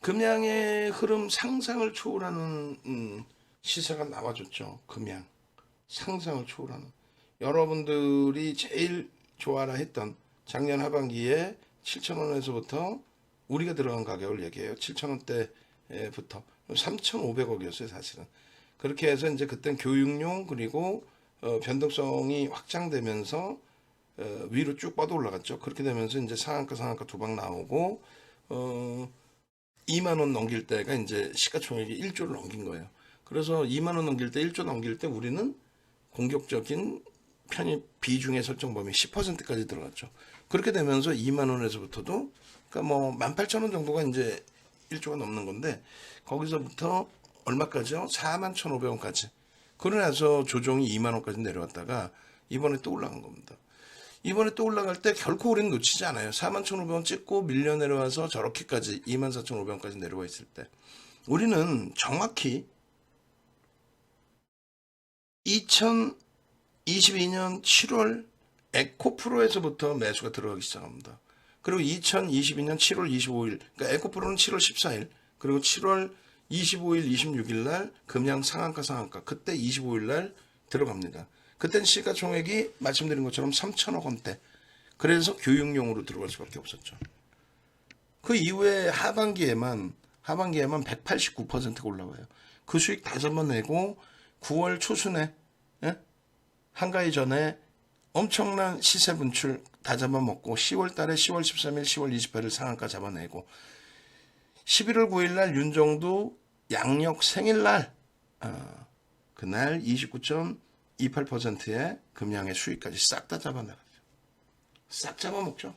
금양의 흐름 상상을 초월하는 시세가 나와줬죠. 금양 상상을 초월하는, 여러분들이 제일 좋아라 했던 작년 하반기에 7,000원에서부터 우리가 들어간 가격을 얘기해요. 7,000원대부터 3,500억이었어요 사실은. 그렇게 해서 이제 그땐 교육용 그리고 변동성이 확장되면서 위로 쭉 뻗어 올라갔죠. 그렇게 되면서 이제 상한가 두 방 나오고 2만 원 넘길 때가 이제 시가총액이 1조를 넘긴 거예요. 그래서 2만 원 넘길 때 1조 넘길 때 우리는 공격적인 편입 비중의 설정 범위 10%까지 들어갔죠. 그렇게 되면서 2만 원에서부터도 그러니까 뭐 18,000원 정도가 이제 1조가 넘는 건데 거기서부터 얼마까지요? 41,500원까지. 그러고 나서 조정이 2만 원까지 내려왔다가 이번에 또 올라간 겁니다. 이번에 또 올라갈 때 결코 우리는 놓치지 않아요. 41,500원 찍고 밀려 내려와서 저렇게까지 24,500원까지 내려와 있을 때 우리는 정확히 2022년 7월 에코프로에서부터 매수가 들어가기 시작합니다. 그리고 2022년 7월 25일, 그러니까 에코프로는 7월 14일, 그리고 7월 25일, 26일 날 금양 상한가 그때 25일 날 들어갑니다. 그땐 시가총액이 말씀드린 것처럼 3천억 원대. 그래서 교육용으로 들어갈 수밖에 없었죠. 그 이후에 하반기에만 189%가 올라와요. 그 수익 다 잡아내고 9월 초순에 한가위 전에 엄청난 시세 분출 다 잡아먹고 10월 달에 10월 13일, 10월 28일 상한가 잡아내고 11월 9일 날 윤정두 양력 생일날 그날 29.28%의 금양의 수익까지 싹 다 잡아내가죠. 싹 잡아먹죠.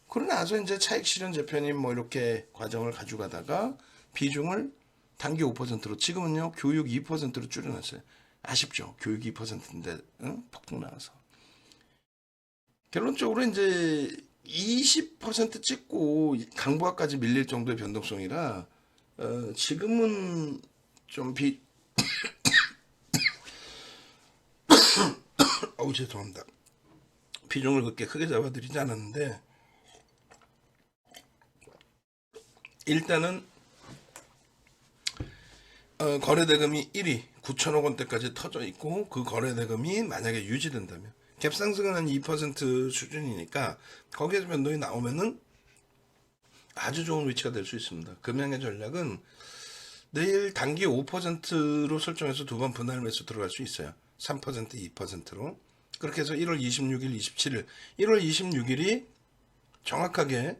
그러고 나서 이제 차익 실현 재편임 뭐 이렇게 과정을 가져가다가 비중을 단기 5%로 지금은요 교육 2%로 줄여놨어요. 아쉽죠. 교육 2%인데 폭등 나와서. 결론적으로 이제 20% 찍고 강보합까지 밀릴 정도의 변동성이라 지금은 좀 죄송합니다. 비중을 그렇게 크게 잡아드리지 않았는데 일단은 거래대금이 1위 9천억 원대까지 터져 있고 그 거래대금이 만약에 유지된다면 갭상승은 한 2% 수준이니까 거기에서 변동이 나오면은 아주 좋은 위치가 될 수 있습니다. 금양의 전략은 내일 단기 5%로 설정해서 두 번 분할 매수 들어갈 수 있어요. 3%, 2%로. 그렇게 해서 1월 26일, 27일. 1월 26일이 정확하게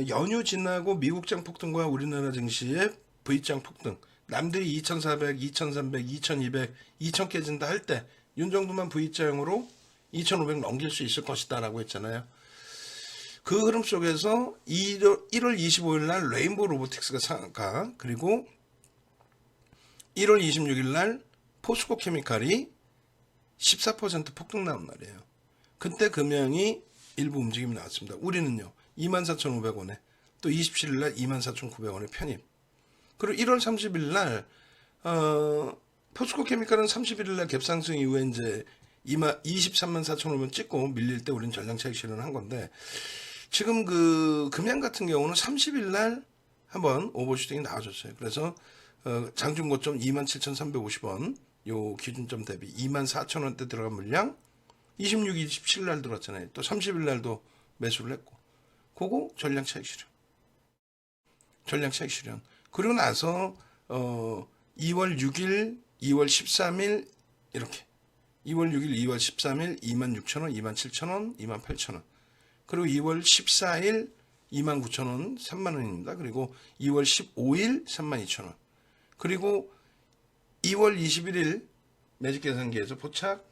연휴 지나고 미국장 폭등과 우리나라 증시의 V장 폭등. 남들이 2,400, 2,300, 2,200, 2,000 깨진다 할 때 윤정두만 V자형으로 2,500 넘길 수 있을 것이다 라고 했잖아요. 그 흐름 속에서 1월 25일 날 레인보우 로보틱스가 상한가, 그리고 1월 26일 날 포스코 케미칼이 14% 폭등 나온 날이에요. 그때 금양이 일부 움직임이 나왔습니다. 우리는요 24,500원에 또 27일 날 24,900원에 편입. 그리고 1월 30일 날 포스코 케미칼은 31일 날 갭상승 이후에 이제 23만 4,500원 찍고 밀릴 때 우리는 전량 차익 실현한 건데 지금 그 금양 같은 경우는 30일 날 한번 오버슈팅이 나와줬어요. 그래서 장중 고점 27,350원 요 기준점 대비 24,000원대 들어간 물량 26, 27일 날 들어왔잖아요. 또 30일 날도 매수를 했고 그거 전량 차익 실현. 그리고 나서 2월 6일, 2월 13일 이렇게 2월 6일, 2월 13일 26,000원, 27,000원, 28,000원. 그리고 2월 14일 29,000원, 3만원입니다. 그리고 2월 15일 32,000원. 그리고 2월 21일 매직 계산기에서 포착,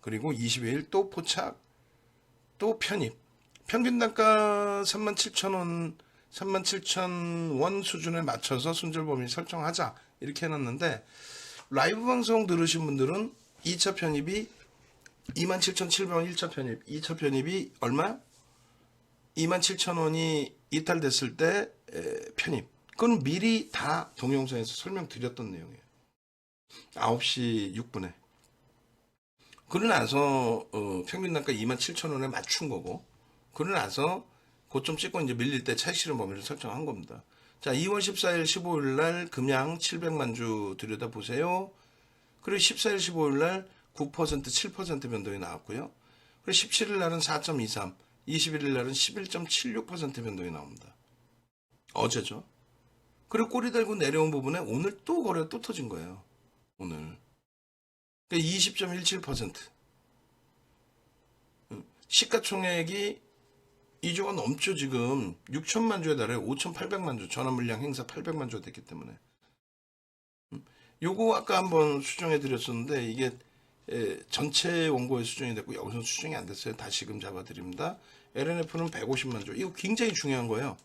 그리고 22일 또 포착, 또 편입. 평균 단가 37,000원, 37,000원 수준에 맞춰서 손절 범위 설정하자 이렇게 해놨는데 라이브 방송 들으신 분들은 2차 편입이 27,700원 1차 편입, 2차 편입이 얼마? 27,000원이 이탈됐을 때 편입. 그건 미리 다 동영상에서 설명드렸던 내용이에요. 9시 6분에. 그러고 나서 평균 단가 27,000원에 맞춘 거고 그러고 나서 고점 찍고 이제 밀릴 때 차익 실현 범위를 설정한 겁니다. 자, 2월 14일, 15일 날 금양 700만 주 들여다 보세요. 그리고 14일, 15일 날 9%, 7% 변동이 나왔고요. 그리고 17일 날은 4.23, 21일 날은 11.76% 변동이 나옵니다. 어제죠. 그리고 꼬리 달고 내려온 부분에 오늘 또 거래가 또 터진 거예요. 오늘. 그러니까 20.17%. 시가총액이 2조가 넘죠. 지금 6천만 주에 달해 5,800만 주 전환 물량 행사 800만 주가 됐기 때문에 요거 아까 한번 수정해 드렸었는데 이게 전체 원고에 수정이 됐고 여기서 수정이 안 됐어요. 다시금 잡아드립니다. LNF는 150만 주. 이거 굉장히 중요한 거예요.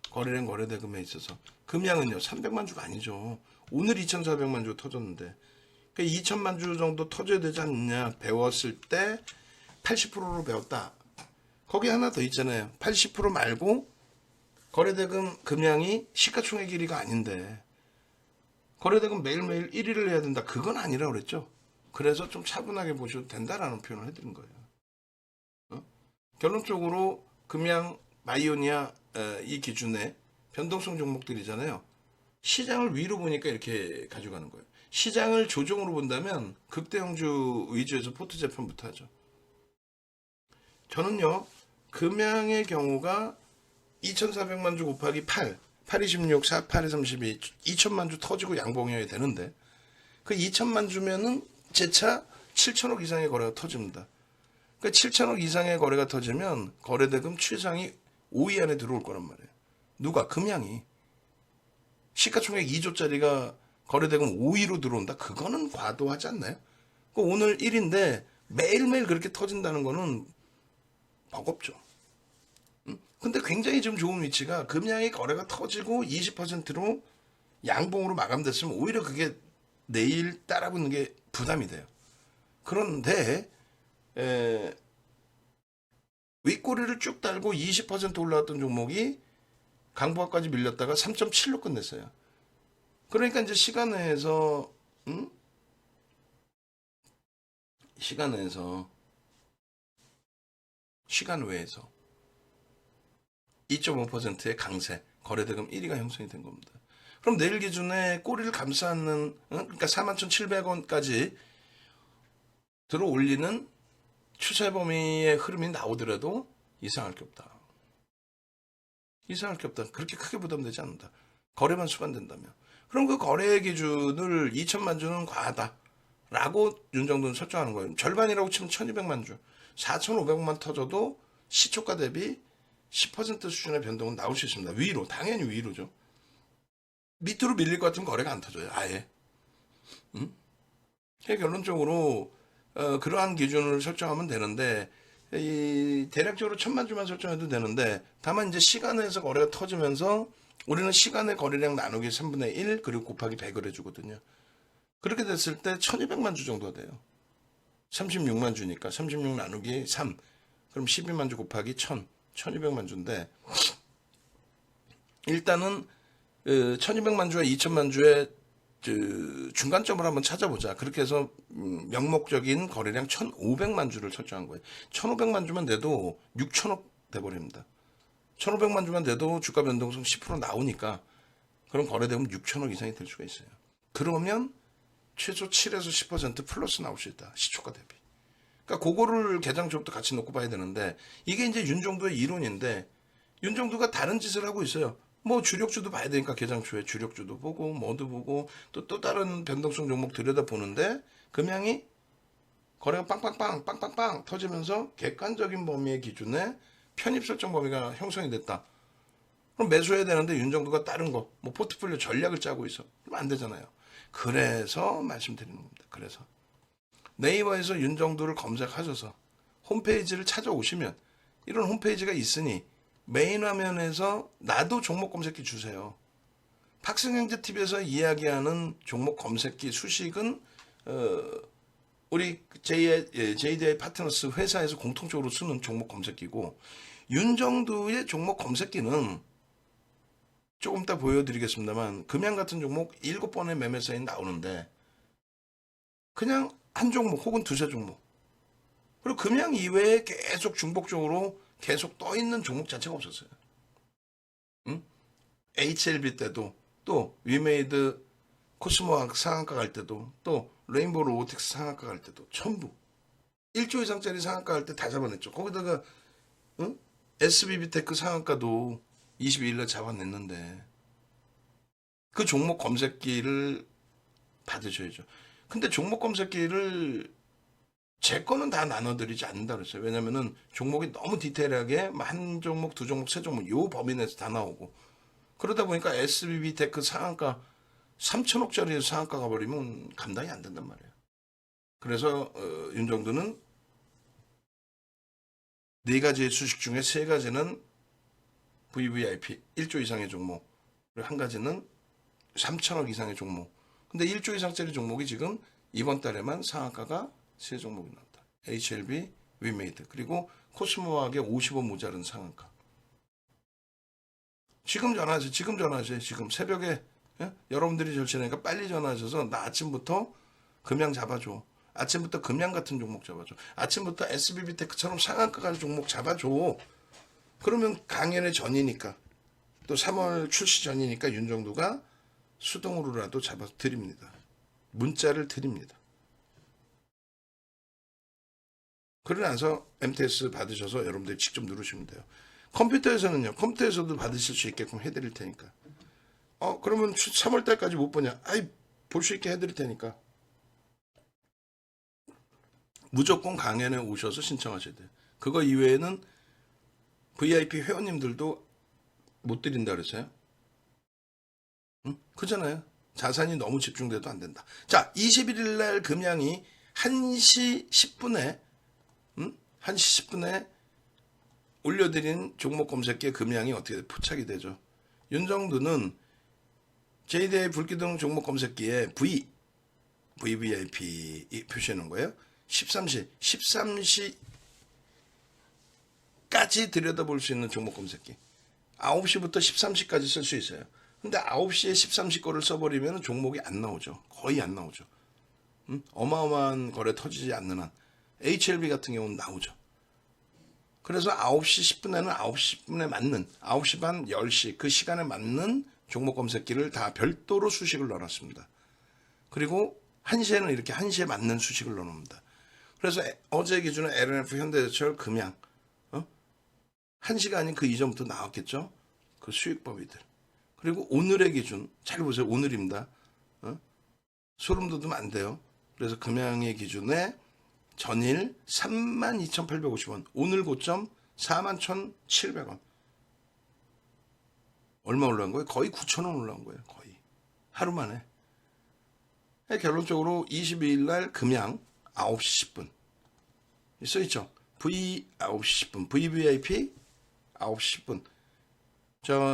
거래량 거래대금에 있어서. 금양은요 300만 주가 아니죠. 오늘 2,400만 주 터졌는데 그러니까 2천만 주 정도 터져야 되지 않느냐. 배웠을 때 80%로 배웠다. 거기 하나 더 있잖아요. 80% 말고 거래대금 금양이 시가총액 1위가 아닌데 거래대금 매일매일 1위를 해야 된다. 그건 아니라고 그랬죠. 그래서 좀 차분하게 보셔도 된다라는 표현을 해드린 거예요. 결론적으로 금양, 마이오니아 이 기준에 변동성 종목들이잖아요. 시장을 위로 보니까 이렇게 가져가는 거예요. 시장을 조정으로 본다면 극대형주 위주에서 포트 재편부터 하죠. 저는요. 금양의 경우가 2,400만 주 곱하기 8, 826, 4, 8에 32, 2천만 주 터지고 양봉이어야 되는데 그 2천만 주면은 재차 7천억 이상의 거래가 터집니다. 그 7천억 이상의 거래가 터지면 거래대금 최상위 5위 안에 들어올 거란 말이에요. 누가? 금양이. 시가총액 2조짜리가 거래대금 5위로 들어온다? 그거는 과도하지 않나요? 오늘 1인데 매일매일 그렇게 터진다는 거는 버겁죠. 근데 굉장히 좀 좋은 위치가 금양의 거래가 터지고 20%로 양봉으로 마감됐으면 오히려 그게 내일 따라붙는 게 부담이 돼요. 그런데 윗꼬리를 쭉 달고 20% 올라왔던 종목이 강보합까지 밀렸다가 3.7로 끝냈어요. 그러니까 이제 시간 외에서 시간 외에서 2.5%의 강세, 거래대금 1위가 형성이 된 겁니다. 그럼 내일 기준에 꼬리를 감싸는 그러니까 41,700원까지 들어올리는 추세 범위의 흐름이 나오더라도 이상할 게 없다. 이상할 게 없다. 그렇게 크게 부담되지 않는다. 거래만 수반된다면. 그럼 그 거래 기준을 2천만 주는 과하다. 라고 윤정도는 설정하는 거예요. 절반이라고 치면 1,200만 주. 4,500만 터져도 시초가 대비 10% 수준의 변동은 나올 수 있습니다. 위로. 당연히 위로죠. 밑으로 밀릴 것 같으면 거래가 안 터져요. 아예. 결론적으로 그러한 기준을 설정하면 되는데 대략적으로 1,000만 주만 설정해도 되는데 다만 이제 시간에서 거래가 터지면서 우리는 시간의 거래량 나누기 3분의 1 그리고 곱하기 100을 해주거든요. 그렇게 됐을 때 1,200만 주 정도가 돼요. 36만 주니까 36 나누기 3 그럼 12만 주 곱하기 1,000 1,200만 주인데 일단은 1,200만 주와 2천만 주의 중간점을 한번 찾아보자. 그렇게 해서 명목적인 거래량 1,500만 주를 설정한 거예요. 1,500만 주만 돼도 6천억 돼버립니다. 1,500만 주만 돼도 주가 변동성 10% 나오니까 그럼 거래되면 6천억 이상이 될 수가 있어요. 그러면 최소 7에서 10% 플러스 나올 수 있다. 시초가 대비. 그러니까 그거를 개장주부터 같이 놓고 봐야 되는데 이게 이제 윤정도의 이론인데 윤정도가 다른 짓을 하고 있어요. 뭐 주력주도 봐야 되니까 개장주에 주력주도 보고 뭐도 보고 또 다른 변동성 종목 들여다 보는데 금양이 거래가 빵빵빵 터지면서 객관적인 범위의 기준에 편입 설정 범위가 형성이 됐다. 그럼 매수해야 되는데 윤정도가 다른 거 뭐 포트폴리오 전략을 짜고 있어. 그럼 안 되잖아요. 그래서 말씀드리는 겁니다. 그래서 네이버에서 윤정도를 검색하셔서 홈페이지를 찾아오시면 이런 홈페이지가 있으니 메인 화면에서 나도 종목 검색기 주세요. 박승형제TV에서 이야기하는 종목 검색기 수식은 우리 JDI 파트너스 회사에서 공통적으로 쓰는 종목 검색기고 윤정도의 종목 검색기는 조금 이따 보여드리겠습니다만 금양 같은 종목 7번의 매매 사인 나오는데 그냥 한 종목 혹은 두세 종목 그리고 금양 이외에 계속 중복적으로 계속 떠있는 종목 자체가 없었어요. 응? HLB 때도, 또 위메이드 코스모학 상한가 갈 때도, 또 레인보우 로보틱스 상한가 갈 때도 전부 1조 이상짜리 상한가 갈 때 다 잡아냈죠. 거기다가 응? SBB테크 상한가도 22일날 잡아냈는데 그 종목 검색기를 받으셔야죠. 근데 종목 검색기를 제 거는 다 나눠드리지 않는다 그랬어요. 왜냐면은 종목이 너무 디테일하게 한 종목, 두 종목, 세 종목 요 범위 내에서 다 나오고 그러다 보니까 SBB테크 상한가 3천억짜리 상한가 가버리면 감당이 안 된단 말이에요. 그래서 윤정두는 네 가지의 수식 중에 세 가지는 VVIP 1조 이상의 종목, 그리고 한 가지는 3천억 이상의 종목. 근데 1조 이상짜리 종목이 지금 이번 달에만 상한가가 세 종목이 나왔다. HLB, 위메이드, 그리고 코스모학의 50원 모자른 상한가. 지금 전화하세요. 지금 전화하세요. 지금 새벽에 여러분들이 절친하니까 빨리 전화하셔서 나 아침부터 금양 잡아줘. 아침부터 금양 같은 종목 잡아줘. 아침부터 SBB테크처럼 상한가 갈 종목 잡아줘. 그러면 강연의 전이니까 또 3월 출시 전이니까 윤정두가 수동으로라도 잡아 드립니다. 문자를 드립니다. 그러고 나서 MTS 받으셔서 여러분들이 직접 누르시면 돼요. 컴퓨터에서는요. 컴퓨터에서도 받으실 수 있게끔 해드릴 테니까. 그러면 3월 달까지 못 보냐? 볼 수 있게 해드릴 테니까. 무조건 강연에 오셔서 신청하셔야 돼요. 그거 이외에는 VIP 회원님들도 못 드린다 그랬어요. 응? 그잖아요. 자산이 너무 집중돼도 안 된다. 자, 21일 날 금양이 1시 10분에 1시 10분에 올려드린 종목 검색기에 금양이 어떻게 포착이 되죠. 윤정두는 JDI 불기둥 종목 검색기에 VVIP 표시해 놓은 거예요. 13시까지 들여다볼 수 있는 종목 검색기. 9시부터 13시까지 쓸 수 있어요. 근데 9시에 13시 거를 써버리면 종목이 안 나오죠. 거의 안 나오죠. 어마어마한 거래 터지지 않는 한. HLB 같은 경우는 나오죠. 그래서 9시 10분에는 9시 10분에 맞는 9시 반 10시 그 시간에 맞는 종목 검색기를 다 별도로 수식을 넣어놨습니다. 그리고 1시에는 이렇게 1시에 맞는 수식을 넣어놓습니다. 그래서 어제 기준은 LNF 현대제철 금양 1시가 아닌 그 이전부터 나왔겠죠. 그 수익 범위들. 그리고 오늘의 기준 잘 보세요. 오늘입니다. 소름 돋으면 안 돼요. 그래서 금양의 기준에 전일 32,850원, 오늘 고점 41,700원. 얼마 올라간 거예요? 거의 9,000원 올라간 거예요. 거의. 하루 만에. 결론적으로 22일 날 금양 9시 10분. 써있죠? V 9시 10분. VVIP 9시 10분.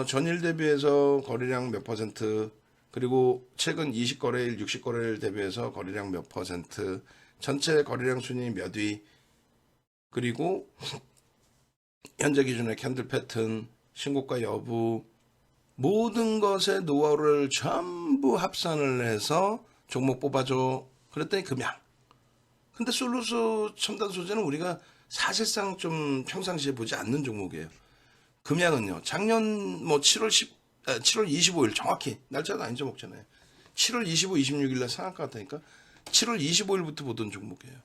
전일 대비해서 거래량 몇 퍼센트, 그리고 최근 20거래일, 60거래일 대비해서 거래량 몇 퍼센트, 전체 거래량 순위 몇 위, 그리고 현재 기준의 캔들 패턴, 신고가 여부, 모든 것의 노하우를 전부 합산을 해서 종목 뽑아줘. 그랬더니 금양. 근데 솔루스 첨단 소재는 우리가 사실상 좀 평상시에 보지 않는 종목이에요. 금양은요. 작년 7월 25일 정확히 날짜도 안 잊어먹잖아요. 7월 25, 26일 날 상한가 같다니까 7월 25일부터 보던 종목이에요.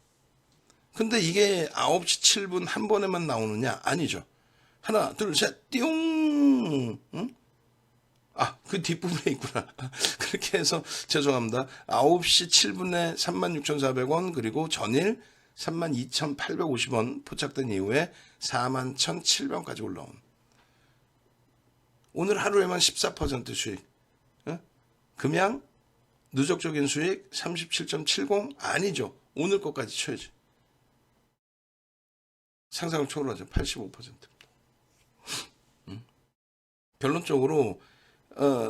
근데 이게 9시 7분 한 번에만 나오느냐? 아니죠. 하나, 둘, 셋, 띠용! 응? 그 뒷부분에 있구나. 그렇게 해서 죄송합니다. 9시 7분에 36,400원, 그리고 전일 32,850원 포착된 이후에 41,700원까지 올라온. 오늘 하루에만 14% 수익. 금양 누적적인 수익 37.70 아니죠. 오늘 것까지 쳐야지. 상상을 초월하죠. 85%입니다. 결론적으로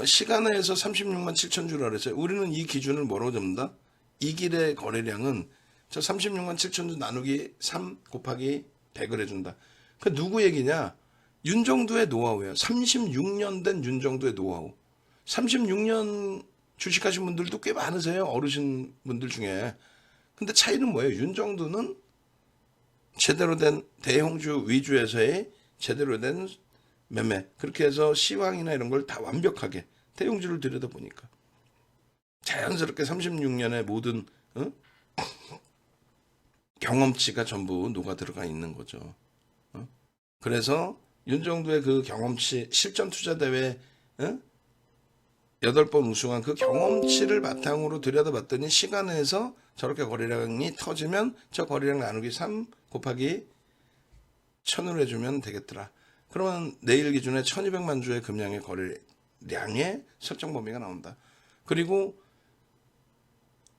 시간에서 36만 7천 주라 그랬어요. 우리는 이 기준을 뭐라고 잡는다? 이 길의 거래량은 저 36만 7천 주 나누기 3 곱하기 100을 해준다. 그 누구 얘기냐? 윤정두의 노하우예요. 36년 된 윤정두의 노하우. 36년 주식하신 분들도 꽤 많으세요. 어르신 분들 중에. 근데 차이는 뭐예요? 윤정두는 제대로 된 대형주 위주에서의 제대로 된 매매. 그렇게 해서 시황이나 이런 걸 다 완벽하게 대용주를 들여다보니까 자연스럽게 36년의 모든 경험치가 전부 녹아 들어가 있는 거죠. 그래서 윤정두의 그 경험치 실전 투자 대회 8번 우승한 그 경험치를 바탕으로 들여다봤더니 시간에서 저렇게 거래량이 터지면 저 거래량 나누기 3 곱하기 1000으로 해주면 되겠더라. 그러면 내일 기준에 1200만 주의 금량의 거래량의 설정 범위가 나온다. 그리고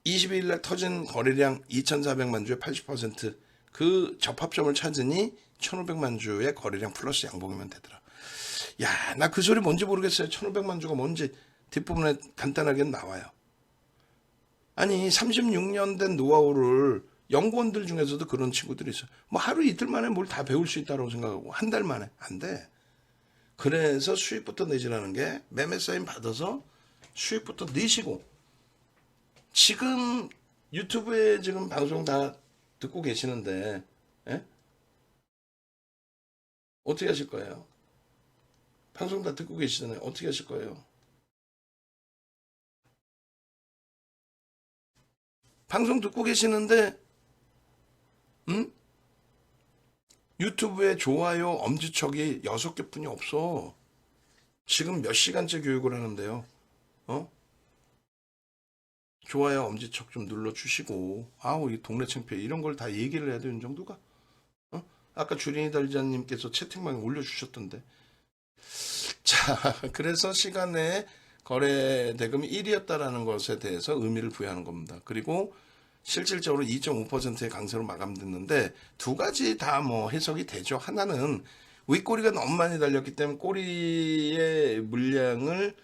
22일 날 터진 거래량 2400만 주의 80%그 접합점을 찾으니 1500만 주의 거래량 플러스 양봉이면 되더라. 야, 나 그 소리 뭔지 모르겠어요. 1500만 주가 뭔지 뒷부분에 간단하게 나와요. 아니 36년 된 노하우를 연구원들 중에서도 그런 친구들이 있어요. 뭐 하루 이틀 만에 뭘 다 배울 수 있다고 생각하고 한 달 만에 안 돼. 그래서 수익부터 내지라는 게 매매 사인 받아서 수익부터 내시고 지금 유튜브에 지금 방송 다 듣고 계시는데 예? 어떻게 하실 거예요? 방송 다 듣고 계시잖아요. 어떻게 하실 거예요? 방송 듣고 계시는데 유튜브에 좋아요 엄지척이 6개뿐이 없어. 지금 몇 시간째 교육을 하는데요. 좋아요 엄지척 좀 눌러주시고 아우 이 동네 창피해 이런 걸 다 얘기를 해야 되는 정도가 아까 주린이 달자님께서 채팅방에 올려주셨던데 자 그래서 시간 내에 거래 대금이 1이었다라는 것에 대해서 의미를 부여하는 겁니다. 그리고 실질적으로 2.5%의 강세로 마감됐는데 두 가지 다 뭐 해석이 되죠. 하나는 윗꼬리가 너무 많이 달렸기 때문에 꼬리의 물량을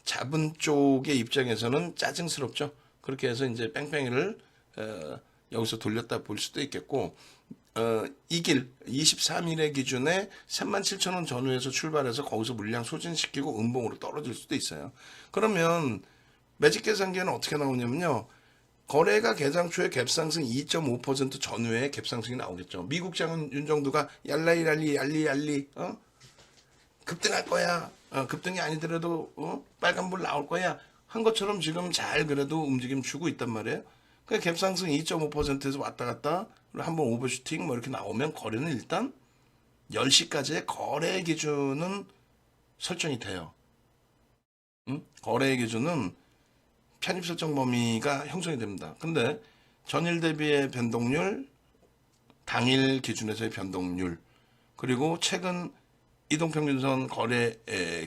잡은 쪽의 입장에서는 짜증스럽죠. 그렇게 해서 이제 뺑뺑이를 여기서 돌렸다 볼 수도 있겠고 이 길 23일의 기준에 37,000원 전후에서 출발해서 거기서 물량 소진시키고 음봉으로 떨어질 수도 있어요. 그러면 매직 계산기에는 어떻게 나오냐면요. 거래가 개장 초에 갭상승 2.5% 전후에 갭상승이 나오겠죠. 미국 장은 윤정두가 얄리 급등할 거야. 급등이 아니더라도 빨간불 나올 거야. 한 것처럼 지금 잘 그래도 움직임 주고 있단 말이에요. 그러니까 갭상승 2.5%에서 왔다 갔다 한번 오버슈팅 뭐 이렇게 나오면 거래는 일단 10시까지의 거래 기준은 설정이 돼요. 거래 기준은 편입 설정 범위가 형성이 됩니다. 근데 전일 대비의 변동률, 당일 기준에서의 변동률, 그리고 최근 이동평균선 거래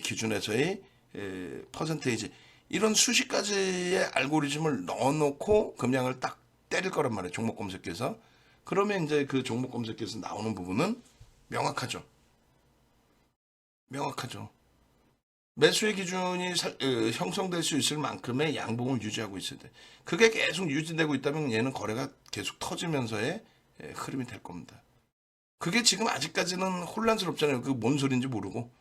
기준에서의 퍼센테이지 이런 수십 가지의 알고리즘을 넣어놓고 금량을 딱 때릴 거란 말이에요. 종목 검색기에서. 그러면 이제 그 종목 검색기에서 나오는 부분은 명확하죠. 명확하죠. 매수의 기준이 형성될 수 있을 만큼의 양봉을 유지하고 있어야 돼. 그게 계속 유지되고 있다면 얘는 거래가 계속 터지면서의 흐름이 될 겁니다. 그게 지금 아직까지는 혼란스럽잖아요. 그 뭔 소리인지 모르고.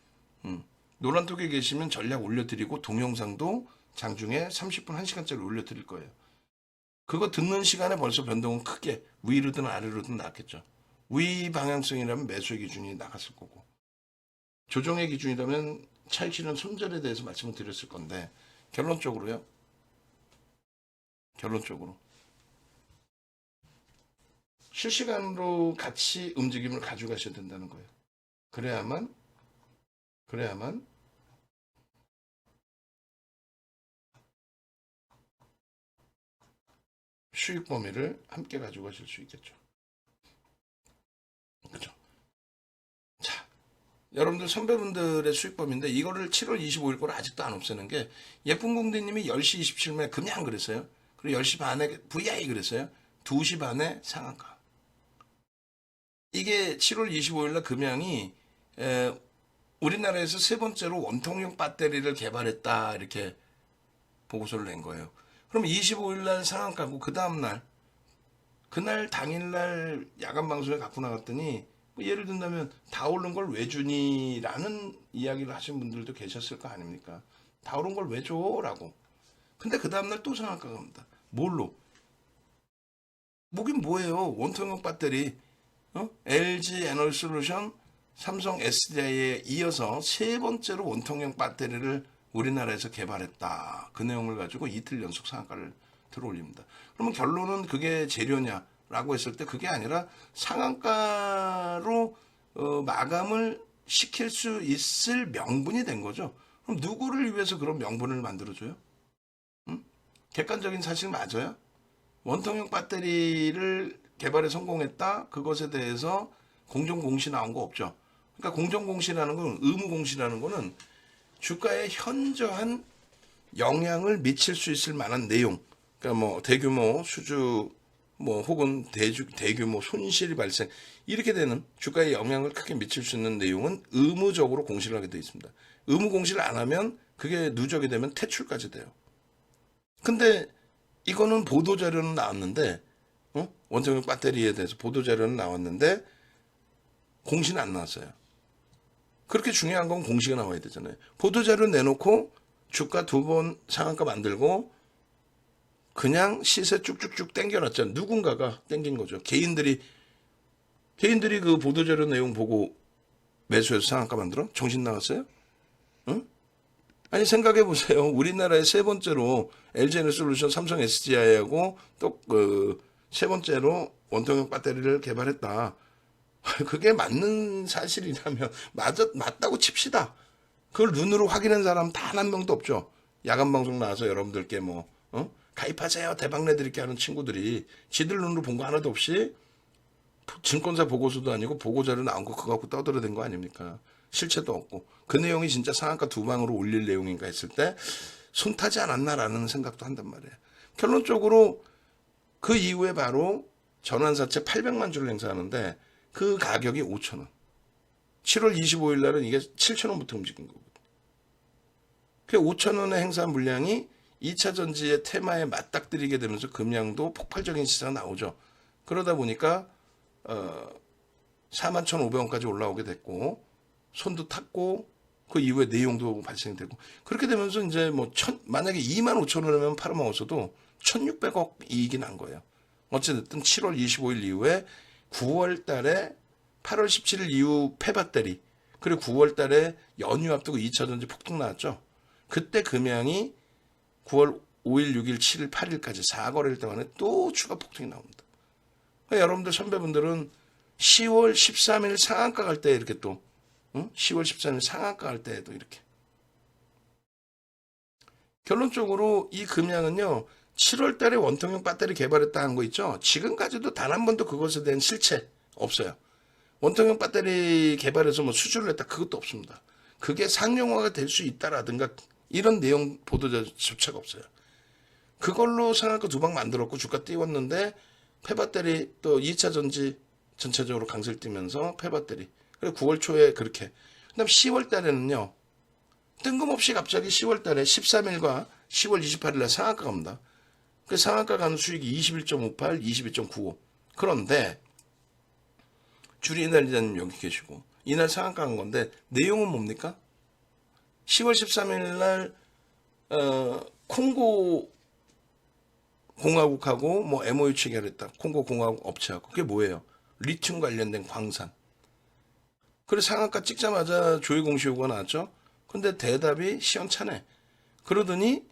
노란톡에 계시면 전략 올려드리고 동영상도 장중에 30분 1시간짜리 올려드릴 거예요. 그거 듣는 시간에 벌써 변동은 크게 위로든 아래로든 나왔겠죠. 위 방향성이라면 매수의 기준이 나갔을 거고 조정의 기준이라면 차익 실현 손절에 대해서 말씀을 드렸을 건데 결론적으로요. 결론적으로 실시간으로 같이 움직임을 가져가셔야 된다는 거예요. 그래야만 수익 범위를 함께 가져가실 수 있겠죠. 그죠? 자, 여러분들 선배분들의 수익 범위인데 이거를 7월 25일 거를 아직도 안 없애는 게 예쁜 공대님이 10시 27분에 금양 그랬어요. 그리고 10시 반에 VI 그랬어요. 2시 반에 상한가. 이게 7월 25일 날 금양이 우리나라에서 세 번째로 원통형 배터리를 개발했다 이렇게 보고서를 낸 거예요. 그럼 25일 날 상한가고 그 다음 날 그날 당일날 야간 방송에 갖고 나갔더니 뭐 예를 든다면 다 오른 걸 왜 주니라는 이야기를 하신 분들도 계셨을 거 아닙니까? 다 오른 걸 왜 줘라고. 근데 그 다음날 또 상한가가 갑니다. 뭘로? 뭐긴 뭐예요? 원통형 배터리 LG 에너지 솔루션 삼성 SDI에 이어서 세 번째로 원통형 배터리를 우리나라에서 개발했다. 그 내용을 가지고 이틀 연속 상한가를 들어올립니다. 그러면 결론은 그게 재료냐라고 했을 때 그게 아니라 상한가로 마감을 시킬 수 있을 명분이 된 거죠. 그럼 누구를 위해서 그런 명분을 만들어줘요? 객관적인 사실 맞아요? 원통형 배터리를 개발에 성공했다. 그것에 대해서 공정공시 나온 거 없죠. 그러니까 공정공시라는 건, 의무공시라는 거는 주가에 현저한 영향을 미칠 수 있을 만한 내용. 그러니까 뭐 대규모 수주 뭐 혹은 대규모 손실이 발생 이렇게 되는 주가에 영향을 크게 미칠 수 있는 내용은 의무적으로 공시를 하게 되어 있습니다. 의무 공시를 안 하면 그게 누적이 되면 퇴출까지 돼요. 근데 이거는 보도자료는 나왔는데 원통형 배터리에 대해서 보도자료는 나왔는데 공시는 안 나왔어요. 그렇게 중요한 건 공시가 나와야 되잖아요. 보도자료 내놓고 주가 2번 상한가 만들고 그냥 시세 쭉쭉쭉 땡겨놨잖아요. 누군가가 땡긴 거죠. 개인들이 그 보도자료 내용 보고 매수해서 상한가 만들어? 정신 나갔어요? 응? 아니 생각해 보세요. 우리나라의 세 번째로 LG에너솔루션, 삼성 SDI하고 또 그 세 번째로 원통형 배터리를 개발했다. 그게 맞는 사실이라면 맞다고 칩시다. 그걸 눈으로 확인한 사람 단 한 명도 없죠. 야간 방송 나와서 여러분들께 뭐 가입하세요 대박 내드릴게 하는 친구들이 지들 눈으로 본 거 하나도 없이 증권사 보고서도 아니고 보고자료 나온 거 그거 갖고 떠들어댄 거 아닙니까? 실체도 없고 그 내용이 진짜 상한가 2방으로 올릴 내용인가 했을 때 손 타지 않았나라는 생각도 한단 말이에요. 결론적으로 그 이후에 바로 전환사채 800만 주를 행사하는데 그 가격이 5,000원. 7월 25일 날은 이게 7,000원부터 움직인 거거든요. 그 5,000원의 행사 물량이 2차 전지의 테마에 맞닥뜨리게 되면서 금량도 폭발적인 시세가 나오죠. 그러다 보니까 41,500원까지 올라오게 됐고 손도 탔고 그 이후에 내용도 발생되고 그렇게 되면서 이제 뭐 만약에 25,000원이면 팔아먹었어도 1,600억 이익이 난 거예요. 어쨌든 7월 25일 이후에 9월 달에 8월 17일 이후 폐배터리 그리고 9월 달에 연휴 앞두고 2차 전지 폭등 나왔죠. 그때 금양이 9월 5일, 6일, 7일, 8일까지 4거래일 동안에 또 추가 폭등이 나옵니다. 그러니까 여러분들 선배분들은 10월 13일 상한가 갈 때 이렇게 또 10월 13일 상한가 갈 때에도 이렇게 결론적으로 이 금양은요 7월 달에 원통형 배터리 개발했다 한 거 있죠. 지금까지도 단 한 번도 그것에 대한 실체 없어요. 원통형 배터리 개발해서 뭐 수주를 했다 그것도 없습니다. 그게 상용화가 될 수 있다라든가 이런 내용 보도자료조차가 없어요. 그걸로 상한가 2방 만들었고 주가 띄웠는데 폐배터리 또 2차 전지 전체적으로 강세를 띄면서 폐배터리 그리고 9월 초에 그렇게 그다음 10월 달에는요 뜬금없이 갑자기 10월 달에 13일과 10월 28일 날 상한가 갑니다. 그 상한가 가는 수익이 21.58, 22.95 그런데 주리 이날이자님 여기 계시고 이날 상한가 간 건데 내용은 뭡니까? 10월 13일 날 콩고 공화국하고 뭐 MOU 체결했다. 콩고 공화국 업체하고 그게 뭐예요? 리튬 관련된 광산. 그래서 상한가 찍자마자 조회 공시효가 나왔죠. 근데 대답이 시원찮네. 그러더니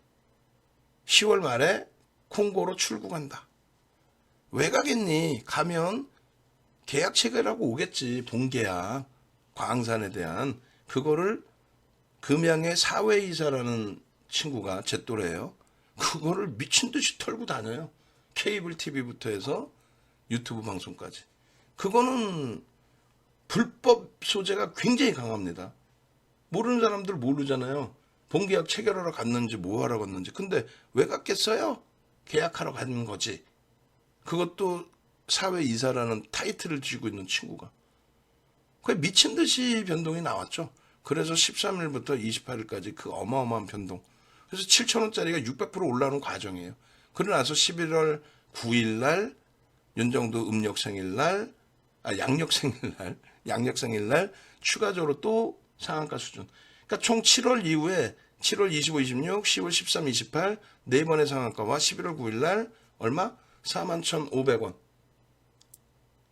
10월 말에 콩고로 출국한다. 왜 가겠니? 가면 계약 체결하고 오겠지. 본계약 광산에 대한 그거를 금양의 사회이사라는 친구가 제 또래예요. 그거를 미친 듯이 털고 다녀요. 케이블 TV부터 해서 유튜브 방송까지. 그거는 불법 소재가 굉장히 강합니다. 모르는 사람들 모르잖아요. 본계약 체결하러 갔는지 뭐 하러 갔는지. 근데 왜 갔겠어요? 계약하러 가는 거지. 그것도 사회이사라는 타이틀을 쥐고 있는 친구가. 그게 미친 듯이 변동이 나왔죠. 그래서 13일부터 28일까지 그 어마어마한 변동. 그래서 7,000원짜리가 600% 올라오는 과정이에요. 그러고 나서 11월 9일 날 윤정도 양력생일 날 추가적으로 또 상한가 수준. 그러니까 총 7월 이후에 7월 25, 26, 10월 13, 28 네 번의 상한가와 11월 9일 날 얼마? 41,500원.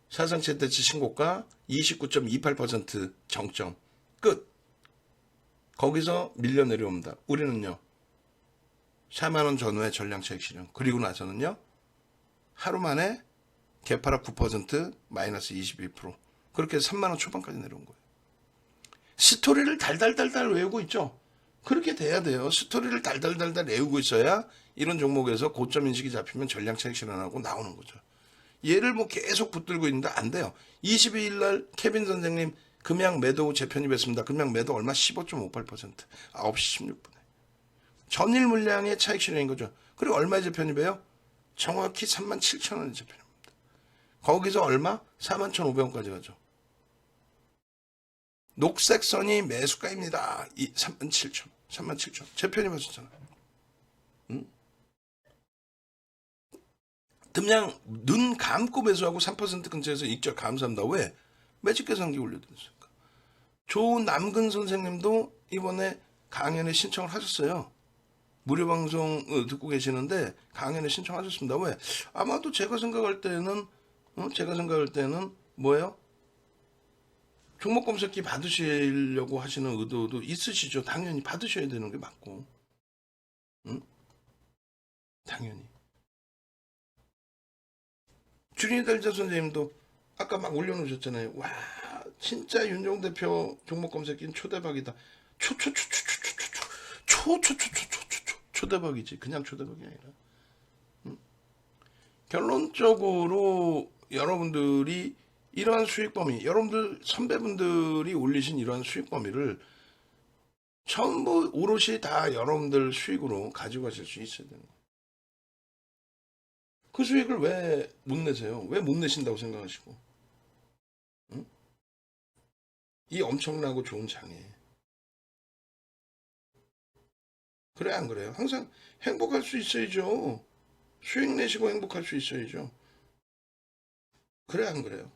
사상 최대치 신고가 29.28% 정점 끝. 거기서 밀려 내려옵니다. 우리는요 4만원 전후의 전량차익 실현, 그리고 나서는요 하루 만에 개파락 9% 마이너스 22%, 그렇게 해서 3만원 초반까지 내려온 거예요. 스토리를 달달달달 외우고 있죠. 그렇게 돼야 돼요. 스토리를 달달달달 외우고 있어야 이런 종목에서 고점 인식이 잡히면 전량차익 실현하고 나오는 거죠. 얘를 뭐 계속 붙들고 있는데 안 돼요. 22일 날 케빈 선생님 금양 매도 재편입했습니다. 금양 매도 얼마? 15.58%. 9시 16분에. 전일 물량의 차익 실현인 거죠. 그리고 얼마에 재편입해요? 정확히 37,000원에 재편입니다. 거기서 얼마? 41,500원까지 가죠. 녹색 선이 매수가입니다. 37,000원. 37,000원. 재편입하셨잖아요. 그냥 눈 감고 매수하고 3% 근처에서 익절 감사합니다. 왜? 매직 계산기 올려드렸으니까. 조남근 선생님도 이번에 강연에 신청을 하셨어요. 무료 방송 듣고 계시는데 강연에 신청하셨습니다. 왜? 아마도 제가 생각할 때는 뭐예요? 종목 검색기 받으시려고 하시는 의도도 있으시죠. 당연히 받으셔야 되는 게 맞고. 응? 당연히. 주린이달자 선생님도 아까 막 올려놓으셨잖아요. 와 진짜 윤종 대표 종목 검색기는 초대박이다. 초대박이지. 그냥 초대박이 아니라. 결론적으로 여러분들이 이러한 수익 범위, 여러분들 선배분들이 올리신 이러한 수익 범위를 전부 오롯이 다 여러분들 수익으로 가지고 가실 수 있어야 되는 거예요. 그 수익을 왜 못 내세요? 왜 못 내신다고 생각하시고? 응? 이 엄청나고 좋은 장에. 그래 안 그래요? 항상 행복할 수 있어야죠. 수익 내시고 행복할 수 있어야죠. 그래 안 그래요?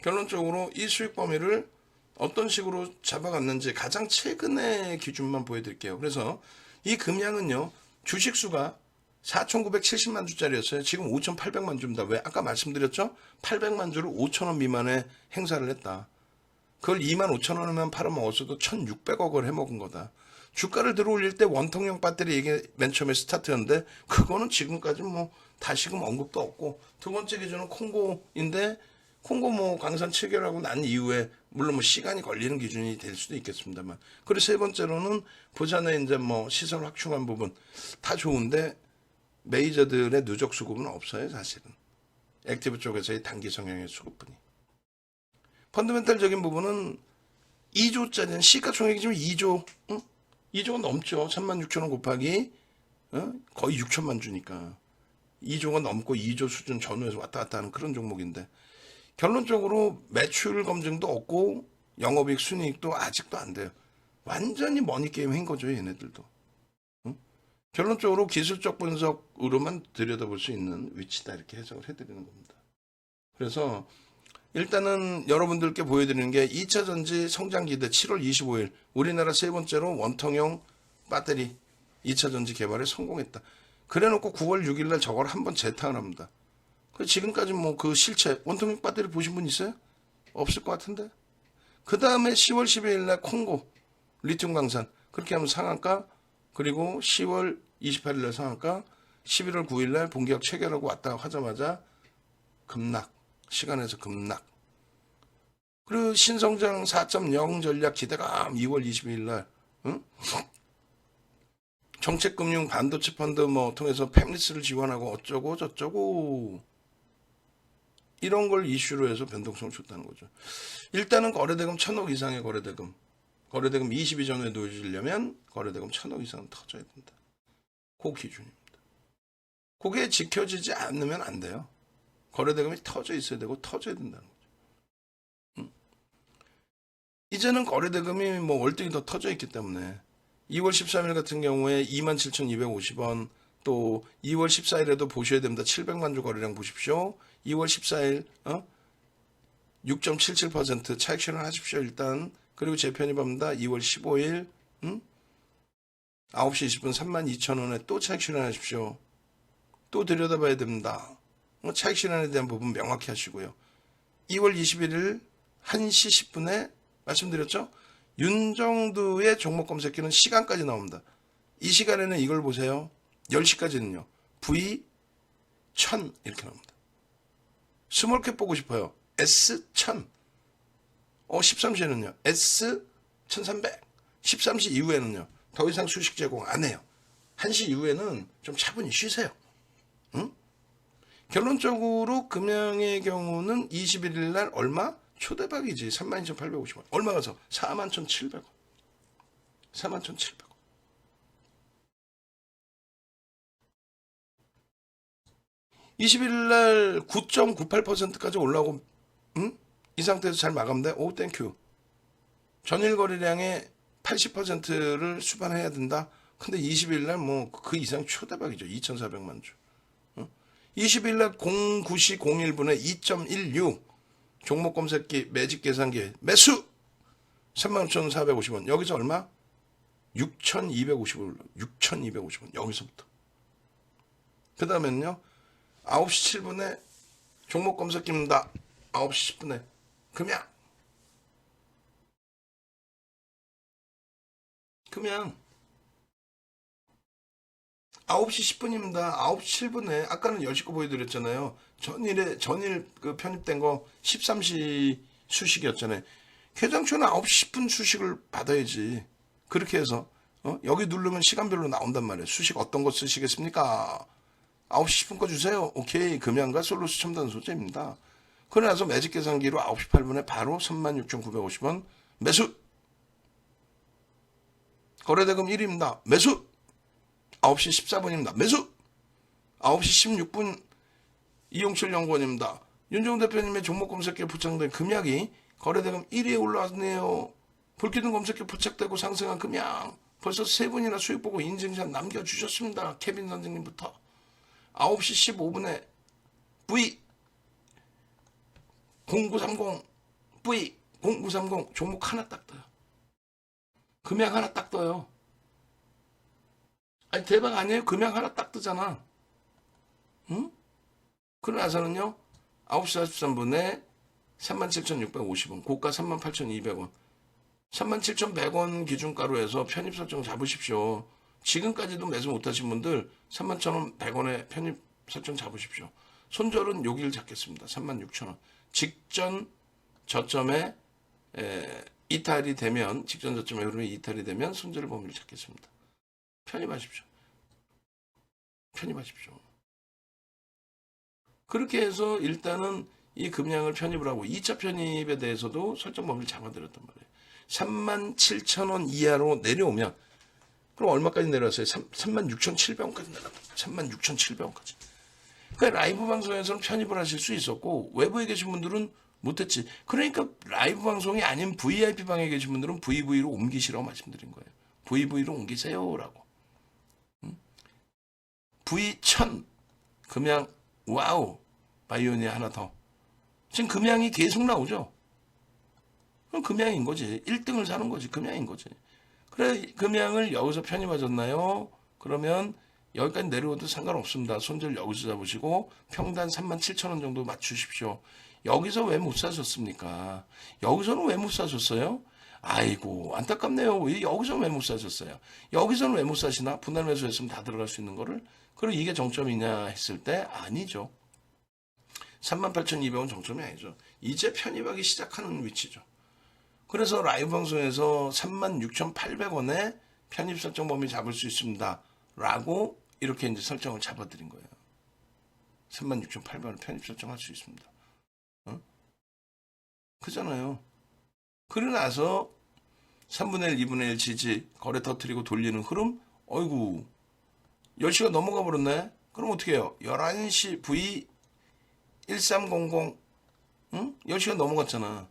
결론적으로 이 수익 범위를 어떤 식으로 잡아갔는지 가장 최근의 기준만 보여드릴게요. 그래서 이 금양은요, 주식수가 4,970만 주짜리였어요. 지금 5,800만 주입니다. 왜? 아까 말씀드렸죠? 800만 주를 5,000원 미만에 행사를 했다. 그걸 25,000원이면 팔아먹었어도 1,600억을 해먹은 거다. 주가를 들어올릴 때 원통형 배터리 이게 맨 처음에 스타트였는데 그거는 지금까지 뭐 다시금 언급도 없고, 두 번째 기준은 콩고인데 콩고 뭐 강산 7개월하고 난 이후에 물론 뭐 시간이 걸리는 기준이 될 수도 있겠습니다만, 그리고 세 번째로는 부산에 이제 뭐 시설 확충한 부분 다 좋은데 메이저들의 누적 수급은 없어요. 사실은 액티브 쪽에서의 단기 성향의 수급뿐이. 펀더멘탈적인 부분은 2조짜리는 시가총액이 지금 2조, 응? 2조가 넘죠. 36,000원 곱하기 거의 6천만 주니까 2조가 넘고 2조 수준 전후에서 왔다 갔다 하는 그런 종목인데, 결론적으로 매출 검증도 없고 영업이익 순이익도 아직도 안 돼요. 완전히 머니게임 한 거죠, 얘네들도. 응? 결론적으로 기술적 분석으로만 들여다볼 수 있는 위치다, 이렇게 해석을 해드리는 겁니다. 그래서 일단은 여러분들께 보여드리는 게 2차전지 성장기대 7월 25일 우리나라 세 번째로 원통형 배터리 2차전지 개발에 성공했다. 그래놓고 9월 6일날 저걸 한번 재탕을 합니다. 지금까지 뭐 그 실체 원통형 배터리 보신 분 있어요? 없을 것 같은데. 그 다음에 10월 12일날 콩고 리튬 강산 그렇게 하면 상한가, 그리고 10월 28일날 상한가, 11월 9일날 본계약 체결하고 왔다 하자마자 급락, 시간에서 급락. 그리고 신성장 4.0 전략 기대감 2월 22일날 응? 정책금융 반도체 펀드 뭐 통해서 팹리스를 지원하고 어쩌고 저쩌고 이런 걸 이슈로 해서 변동성을 줬다는 거죠. 일단은 거래대금 1,000억 이상의 거래대금 20일 전에 놓여지려면 거래대금 1,000억 이상은 터져야 된다. 그 기준입니다. 그게 지켜지지 않으면 안 돼요. 거래대금이 터져 있어야 되고 터져야 된다는 거죠. 이제는 거래대금이 뭐 월등히 더 터져 있기 때문에 2월 13일 같은 경우에 27,250원, 또 2월 14일에도 보셔야 됩니다. 700만 주 거래량 보십시오. 2월 14일 6.77% 차익 실현하십시오. 일단. 그리고 재편입합니다. 2월 15일 9시 20분 32,000원에 또 차익 실현하십시오. 또 들여다봐야 됩니다. 차익 실현에 대한 부분 명확히 하시고요. 2월 21일 1시 10분에 말씀드렸죠? 윤정두의 종목 검색기는 시간까지 나옵니다. 이 시간에는 이걸 보세요. 10시까지는요. V 1000 이렇게 나옵니다. 스몰캡 보고 싶어요. S 1000. 13시에는요. S 1300. 13시 이후에는요. 더 이상 수식 제공 안 해요. 1시 이후에는 좀 차분히 쉬세요. 응? 결론적으로 금양의 경우는 21일 날 얼마? 초대박이지. 32,850원. 얼마 가서? 41,700원. 41,700원. (21일) 날 9.98%까지 올라오고 이 상태에서 잘 마감돼. 오 땡큐. 전일 거래량의 80%를 수반해야 된다. 근데 20일 날 뭐 그 이상 초대박이죠. 2,400만 주. 20일 날 09시 01분에 2.16 종목 검색기 매직 계산기 매수 35,450원. 여기서 얼마? 6,250원. 6,250원. 여기서부터. 그 다음에는요. 9시 7분에 종목 검색기입니다. 9시 10분에 금양 9시 10분입니다. 9시 7분에 아까는 10시 거 보여드렸잖아요. 전일 그 편입된 거 13시 수식이었잖아요. 개장초는 9시 10분 수식을 받아야지. 그렇게 해서 여기 누르면 시간별로 나온단 말이에요. 수식 어떤 거 쓰시겠습니까? 9시 10분 거 주세요. 오케이. 금양과 솔루스 첨단 소재입니다. 그러고 나서 매직 계산기로 9시 8분에 바로 36,950원 매수. 거래대금 1위입니다. 매수. 9시 14분입니다. 매수. 9시 16분 이용철 연구원입니다. 윤정우 대표님의 종목 검색기에 부착된 금약이 거래대금 1위에 올라왔네요. 불기둥 검색기에 부착되고 상승한 금약. 벌써 3분이나 수익 보고 인증샷 남겨주셨습니다. 케빈 선생님부터. 9시 15분에 V 0930 V 0930 종목 하나 딱 떠요. 금약 하나 딱 떠요. 아니 대박 아니에요? 금양 하나 딱 뜨잖아. 응? 그러고 나서는요. 9시 43분에 37,650원. 고가 38,200원. 37,100원 기준가로 해서 편입 설정 잡으십시오. 지금까지도 매수 못하신 분들 31,100원에 편입 설정 잡으십시오. 손절은 여기를 잡겠습니다. 36,000원. 직전 저점에 이탈이 되면 직전 저점에 흐름이 이탈이 되면 손절 범위를 잡겠습니다. 편입하십시오. 편입하십시오. 그렇게 해서 일단은 이 금양을 편입을 하고 2차 편입에 대해서도 설정 범위를 잡아드렸단 말이에요. 37,000원 이하로 내려오면 그럼 얼마까지 내려왔어요? 36,700원까지 내려왔어요. 36,700원까지. 그러니까 라이브 방송에서는 편입을 하실 수 있었고 외부에 계신 분들은 못했지. 그러니까 라이브 방송이 아닌 VIP 방에 계신 분들은 VV로 옮기시라고 말씀드린 거예요. VV로 옮기세요라고. V1000 금양 와우 바이오니아 하나 더. 지금 금양이 계속 나오죠. 그럼 금양인 거지. 1등을 사는 거지. 금양인 거지. 그래 금양을 여기서 편입하셨나요? 그러면 여기까지 내려오도 상관없습니다. 손절 여기서 잡으시고 평단 37,000원 정도 맞추십시오. 여기서 왜 못 사셨습니까? 여기서는 왜 못 사셨어요? 아이고 안타깝네요. 왜 여기서 왜 못 사셨어요? 여기서는 왜 못 사시나? 분할 매수했으면 다 들어갈 수 있는 거를. 그리고 이게 정점이냐 했을 때 아니죠. 38,200원 정점이 아니죠. 이제 편입하기 시작하는 위치죠. 그래서 라이브 방송에서 36,800원에 편입 설정 범위 잡을 수 있습니다. 라고 이렇게 이제 설정을 잡아드린 거예요. 36,800원 편입 설정할 수 있습니다. 그잖아요. 그러고 나서 3분의 1, 2분의 1 지지, 거래 터트리고 돌리는 흐름, 어이구, 10시가 넘어가 버렸네? 그럼 어떻게 해요? 11시 V 1300, 응? 10시가 넘어갔잖아.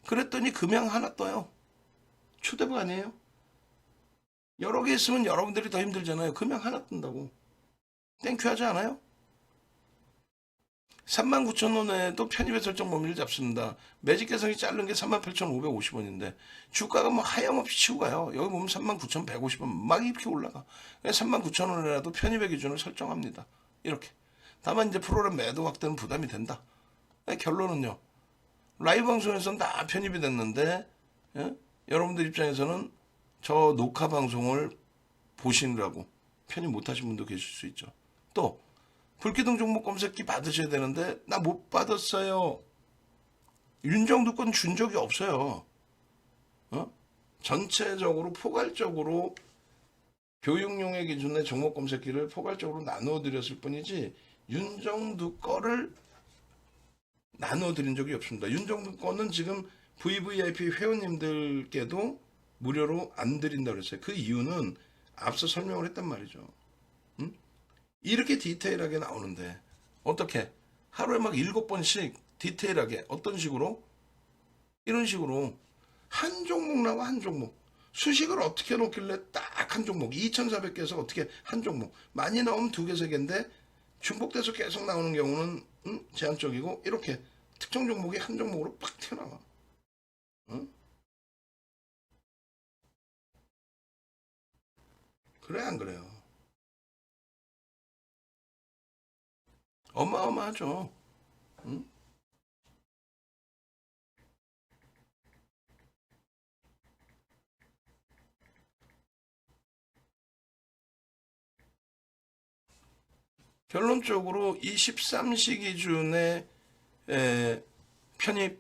그랬더니 금양 하나 떠요. 초대박 아니에요? 여러 개 있으면 여러분들이 더 힘들잖아요. 금양 하나 뜬다고. 땡큐 하지 않아요? 39,000원에도 편입의 설정 범위를 잡습니다. 매직 개성이 자른 게 38,550원인데 주가가 뭐 하염없이 치고 가요. 여기 보면 39,150원 막 이렇게 올라가. 39,000원이라도 편입의 기준을 설정합니다. 이렇게. 다만 이제 프로그램 매도 확대는 부담이 된다. 결론은요. 라이브 방송에서는 다 편입이 됐는데 예? 여러분들 입장에서는 저 녹화 방송을 보시느라고 편입 못하신 분도 계실 수 있죠. 또 불기둥 종목 검색기 받으셔야 되는데 나 못 받았어요. 윤정두 건 준 적이 없어요. 전체적으로 포괄적으로 교육용의 기준의 종목 검색기를 포괄적으로 나누어 드렸을 뿐이지 윤정두 거를 나누어 드린 적이 없습니다. 윤정두 거는 지금 VVIP 회원님들께도 무료로 안 드린다고 그랬어요. 그 이유는 앞서 설명을 했단 말이죠. 응? 이렇게 디테일하게 나오는데 어떻게 하루에 막 7번씩 디테일하게 어떤 식으로 이런 식으로 한 종목 나와 한 종목 수식을 어떻게 놓길래 딱 한 종목 2400개에서 어떻게 한 종목 많이 나오면 2개 3개인데 중복돼서 계속 나오는 경우는 제한적이고 이렇게 특정 종목이 한 종목으로 팍 튀어나와. 응? 그래 안 그래요? 어마어마하죠. 응? 결론적으로 이 13시 기준에 편입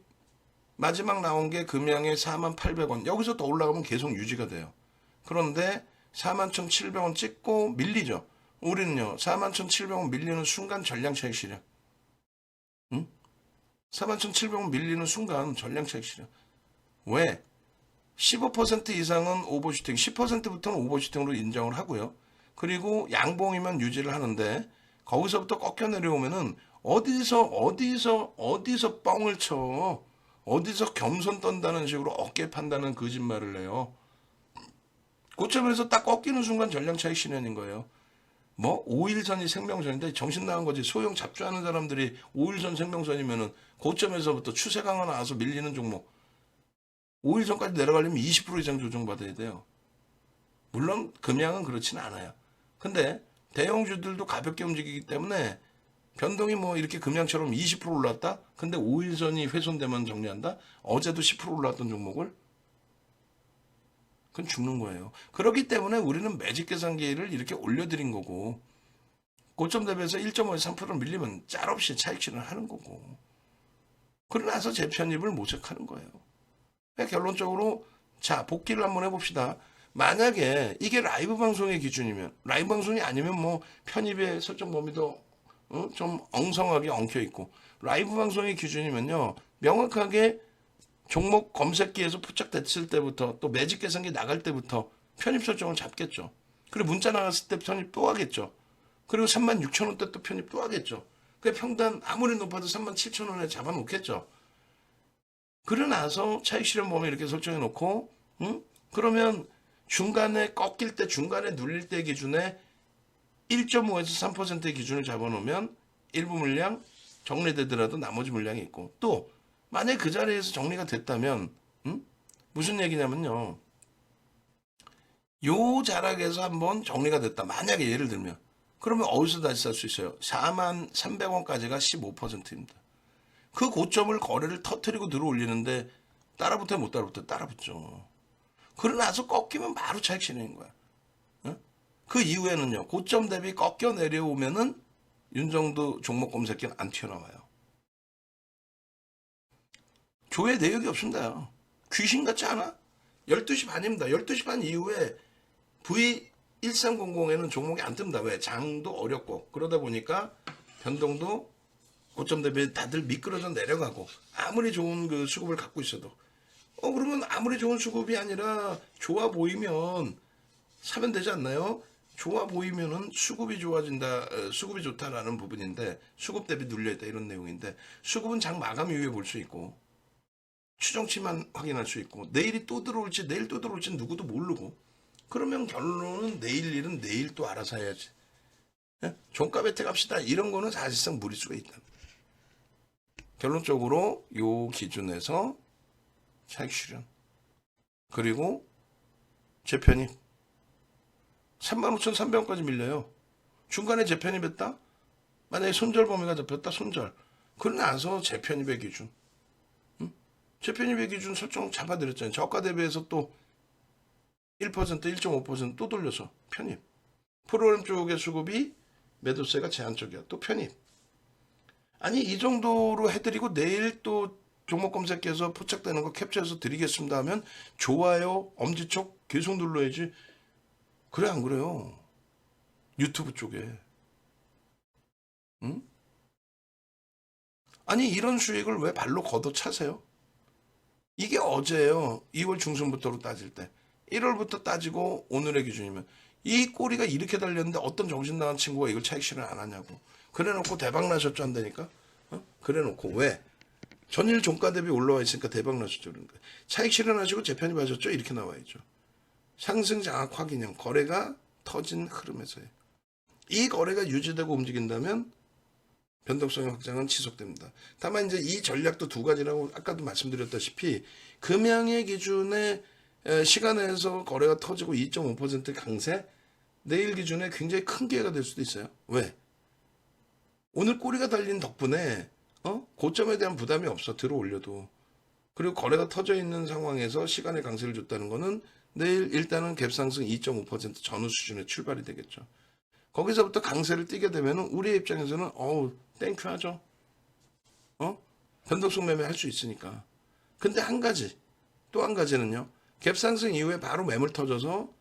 마지막 나온 게 금양의 48,800원. 여기서 더 올라가면 계속 유지가 돼요. 그런데 41,700원 찍고 밀리죠. 우리는요. 41,700원 밀리는 순간 전량 차익 실현. 응? 41,700원 밀리는 순간 전량 차익 실현. 왜? 15% 이상은 오버슈팅, 10%부터는 오버슈팅으로 인정을 하고요. 그리고 양봉이면 유지를 하는데 거기서부터 꺾여 내려오면은 어디서 뻥을 쳐. 어디서 겸손 떤다는 식으로 어깨 판다는 거짓말을 해요. 고점에서 딱 꺾이는 순간 전량 차익 실현인 거예요. 뭐 5일선이 생명선인데 정신 나간 거지. 소형 잡주하는 사람들이 5일선 생명선이면은 고점에서부터 추세 강화 나와서 밀리는 종목 5일선까지 내려가려면 20% 이상 조정받아야 돼요. 물론 금양은 그렇지는 않아요. 근데 대형주들도 가볍게 움직이기 때문에 변동이 뭐 이렇게 금양처럼 20% 올랐다? 근데 5일선이 훼손되면 정리한다? 어제도 10% 올랐던 종목을? 그건 죽는 거예요. 그렇기 때문에 우리는 매직 계산기를 이렇게 올려드린 거고 고점 대비해서 1.5에서 3%를 밀리면 짤없이 차익 실현을 하는 거고 그러고 나서 재편입을 모색하는 거예요. 그러니까 결론적으로 자 복귀를 한번 해봅시다. 만약에 이게 라이브 방송의 기준이면 라이브 방송이 아니면 뭐 편입의 설정 범위도 좀 엉성하게 엉켜 있고 라이브 방송의 기준이면요 명확하게 종목 검색기에서 포착됐을 때부터 또 매직 계산기 나갈 때부터 편입 설정을 잡겠죠. 그리고 문자 나갔을 때 편입 또 하겠죠. 그리고 36,000원대 또 편입 또 하겠죠. 그 평단 아무리 높아도 37,000원에 잡아놓겠죠. 그러고 나서 차익 실현 범위 이렇게 설정해 놓고 그러면 중간에 꺾일 때 중간에 눌릴 때 기준에 1.5에서 3%의 기준을 잡아놓으면 일부 물량 정리되더라도 나머지 물량이 있고 또 만약 그 자리에서 정리가 됐다면 무슨 얘기냐면요. 요 자락에서 한번 정리가 됐다. 만약에 예를 들면 그러면 어디서 다시 살 수 있어요? 43,300원까지가 15%입니다. 그 고점을 거래를 터트리고 들어올리는데 따라붙어요? 못 따라붙어요? 따라붙죠. 그러고 나서 꺾이면 바로 차익 실현인 거야. 그 이후에는요. 고점 대비 꺾여 내려오면은 윤정도 종목 검색기는 안 튀어나와요. 조회 내역이 없습니다. 귀신 같지 않아? 12시 반입니다. 12시 반 이후에 V1300에는 종목이 안 뜹니다. 왜? 장도 어렵고 그러다 보니까 변동도 고점 대비 다들 미끄러져 내려가고 아무리 좋은 그 수급을 갖고 있어도 그러면 아무리 좋은 수급이 아니라 좋아 보이면 사면 되지 않나요? 좋아 보이면은 수급이 좋아진다, 수급이 좋다라는 부분인데 수급 대비 눌려있다 이런 내용인데 수급은 장 마감 이후에 볼 수 있고 추정치만 확인할 수 있고 내일이 또 들어올지 내일 또 들어올지 누구도 모르고 그러면 결론은 내일 일은 내일 또 알아서 해야지. 예? 종가 배팅 합시다. 이런 거는 사실상 무리수가 있다. 결론적으로 요 기준에서 차익 실현 그리고 재편입 35,300원까지 밀려요. 중간에 재편입했다? 만약에 손절 범위가 잡혔다 손절. 그러고 나서 재편입의 기준. 재편입의 기준 설정 잡아드렸잖아요. 저가 대비해서 또 1%, 1.5%또 돌려서 편입. 프로그램 쪽의 수급이 매도세가 제한적이야. 또 편입. 아니 이 정도로 해드리고 내일 또 종목 검색해서 포착되는 거 캡처해서 드리겠습니다 하면 좋아요 엄지척 계속 눌러야지. 그래 안 그래요? 유튜브 쪽에. 응? 아니 이런 수익을 왜 발로 걷어차세요? 이게 어제예요. 2월 중순부터로 따질 때. 1월부터 따지고 오늘의 기준이면 이 꼬리가 이렇게 달렸는데 어떤 정신 나간 친구가 이걸 차익 실현 안 하냐고. 그래놓고 대박 나셨죠 한다니까? 그래놓고 왜? 전일 종가 대비 올라와 있으니까 대박 나셨죠. 그러니까. 차익 실현하시고 재편입하셨죠? 이렇게 나와있죠. 상승 장악 확인형 거래가 터진 흐름에서요. 이 거래가 유지되고 움직인다면 변동성의 확장은 지속됩니다. 다만 이제 이 전략도 두 가지라고 아까도 말씀드렸다시피 금양의 기준에 시간에서 거래가 터지고 2.5% 강세 내일 기준에 굉장히 큰 기회가 될 수도 있어요. 왜? 오늘 꼬리가 달린 덕분에 고점에 대한 부담이 없어 들어올려도. 그리고 거래가 터져 있는 상황에서 시간의 강세를 줬다는 거는 내일 일단은 갭상승 2.5% 전후 수준에 출발이 되겠죠. 거기서부터 강세를 띠게 되면 우리의 입장에서는 땡큐 하죠. 변동성 매매 할 수 있으니까. 근데 또 한 가지는요. 갭상승 이후에 바로 매물 터져서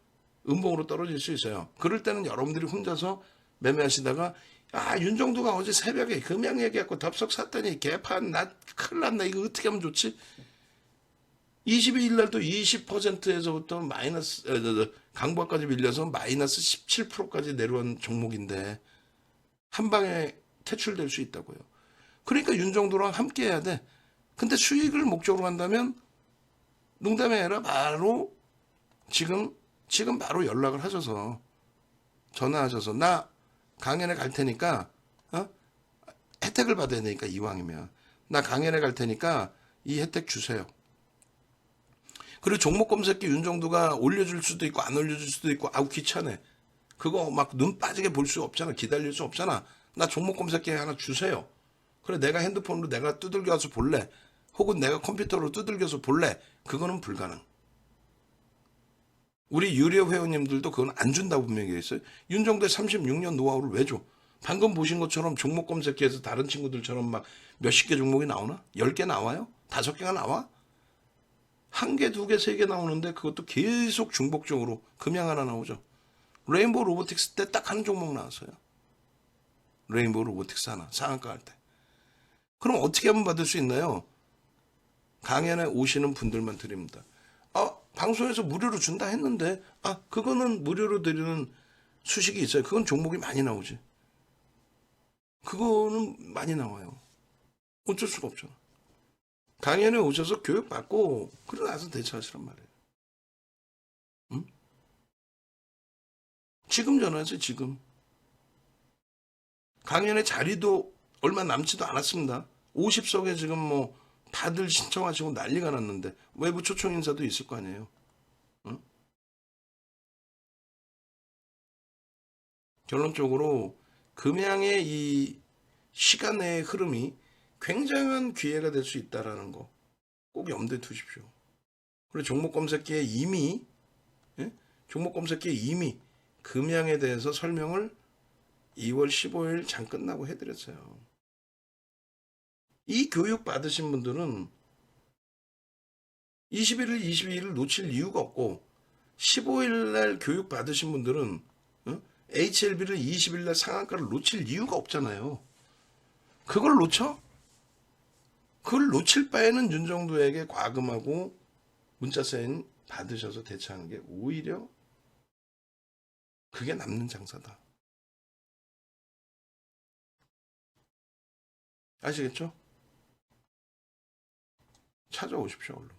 음봉으로 떨어질 수 있어요. 그럴 때는 여러분들이 혼자서 매매하시다가 윤정두가 어제 새벽에 금양 얘기했고 덥석 샀더니 개판 큰일 났나 이거 어떻게 하면 좋지? 22일 날도 20%에서부터 마이너스 강보까지 밀려서 마이너스 17%까지 내려온 종목인데 한 방에 퇴출될 수 있다고요. 그러니까 윤정도랑 함께 해야 돼. 근데 수익을 목적으로 한다면 농담이 아니라 바로 지금 바로 연락을 하셔서 전화하셔서 나 강연에 갈 테니까 혜택을 받아야 되니까 이왕이면 나 강연에 갈 테니까 이 혜택 주세요. 그리고 종목 검색기 윤정도가 올려줄 수도 있고 안 올려줄 수도 있고 귀찮네. 그거 막 눈 빠지게 볼 수 없잖아. 기다릴 수 없잖아. 나 종목 검색기 하나 주세요. 그래 내가 핸드폰으로 내가 두들겨서 볼래. 혹은 내가 컴퓨터로 두들겨서 볼래. 그거는 불가능. 우리 유료 회원님들도 그건 안 준다고 분명히 했어요. 윤정도의 36년 노하우를 왜 줘? 방금 보신 것처럼 종목 검색기에서 다른 친구들처럼 막 몇십 개 종목이 나오나? 10개 나와요? 5개가 나와? 1개, 2개, 3개 나오는데 그것도 계속 중복적으로 금양 하나 나오죠. 레인보우 로보틱스 때 딱 한 종목 나왔어요. 레인보우 로보틱스 하나 상한가 할 때. 그럼 어떻게 하면 받을 수 있나요? 강연에 오시는 분들만 드립니다. 방송에서 무료로 준다 했는데 그거는 무료로 드리는 수식이 있어요. 그건 종목이 많이 나오지. 그거는 많이 나와요. 어쩔 수가 없잖아. 강연에 오셔서 교육받고 그러고 나서 대처하시란 말이에요. 응? 지금 전화하세요. 지금. 강연의 자리도 얼마 남지도 않았습니다. 50석에 지금 다들 신청하시고 난리가 났는데 외부 초청 인사도 있을 거 아니에요. 응? 결론적으로 금양의 이 시간의 흐름이 굉장한 기회가 될 수 있다는 거 꼭 염두에 두십시오. 그리고 종목 검색기에 이미 금양에 대해서 설명을 2월 15일 장 끝나고 해드렸어요. 이 교육 받으신 분들은 21일, 22일을 놓칠 이유가 없고 15일 날 교육 받으신 분들은 HLB를 20일 날 상한가를 놓칠 이유가 없잖아요. 그걸 놓쳐? 그걸 놓칠 바에는 윤정도에게 과금하고 문자 사인 받으셔서 대처하는 게 오히려 그게 남는 장사다. 아시겠죠? 찾아오십시오 얼른.